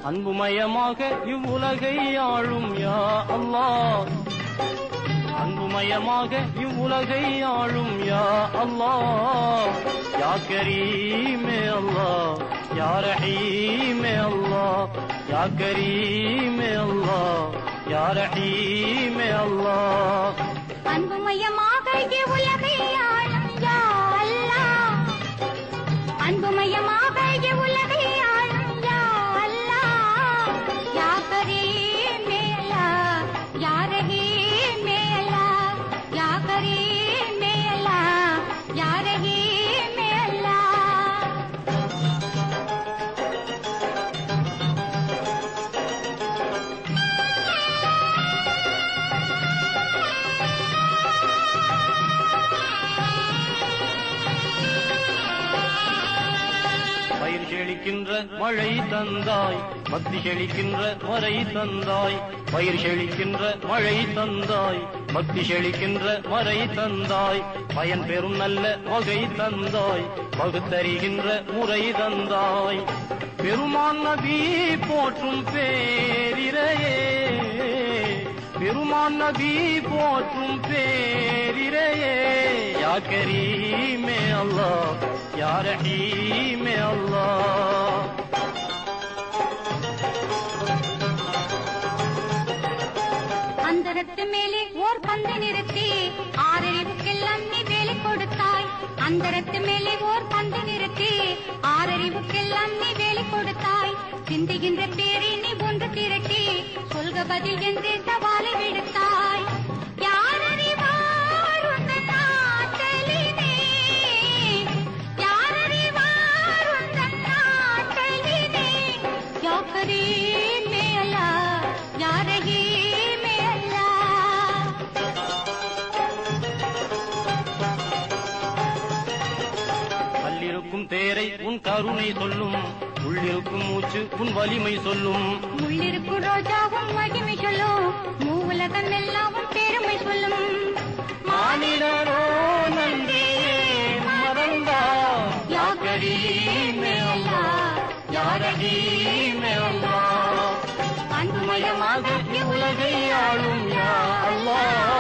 அன்புமயமாக இவ்வுலகை ஆளும் யா அல்லாஹ், அன்புமயமாக இவ்வுலகை ஆளும் யா அல்லாஹ், யா கரீமே அல்லாஹ், யா ரஹீமே அல்லாஹ், யா கரீமே அல்லாஹ், யா ரஹீமே அல்லாஹ். அன்புமயமாக இவ்வுலகை ஆளும் யா அல்லாஹ், அன்புமயமாக இவ்வுலகை ஆளும் யா அல்லாஹ், யா கரீமே அல்லாஹ், யா ரஹீமே அல்லாஹ், யா கரீமே அல்லாஹ், யா ரஹீமே அல்லாஹ். பயிர் செழிக்கின்ற மழை தந்தாய், பக்தி செழிக்கின்ற மறை தந்தாய், பயிர் செழிக்கின்ற மழை தந்தாய், பக்தி செழிக்கின்ற மறை தந்தாய், பயன் பெறும் நல்ல வகை தந்தாய், பகுத்தறிகின்ற முறை தந்தாய், பெருமான் நபி போற்றும் பேரிரையே, பெருமான் நபி போற்றும் பேரிரையே, யா கரீமே அல்லாஹ், யா ரஹீமே அல்லாஹ். அந்தரத்து மேலே ஓர் பந்து நிறுத்தி ஆறறிவுக்கெல்லாம் நீ வேலை கொடுத்தாய், அந்தரத்து மேலே ஓர் பந்து நிறுத்தி ஆறறிவுக்கெல்லாம் நீ வேலை கொடுத்தாய், சிந்துகின்ற பேரை நீ ஒன்று திரட்டி சொல்க பதில் என்று சவாலை விடுத்தாய். யார் அறிவார் உந்தன் நாட்டலினே, யார் அறிவார் உந்தன் நாட்டலினே, யா கரீமே அல்லாஹ், யா ரஹீமே அல்லாஹ். கல்லிருக்கும் தேரை உன் கருணை சொல்லும், உள்ளிருக்கும் மூச்சு உன் வலிமை சொல்லும், உள்ளிருக்கும் ரோஜாவும் மகிமை சொல்லும், மூவுலகம் எல்லாம் பெருமை சொல்லும். மானிடரோ நன்றியே மறந்தா, யா கரீமே அல்லாஹ், யா ரஹீமே அல்லாஹ். அன்புமயமாக உலகை ஆளும் யா அல்லாஹ்.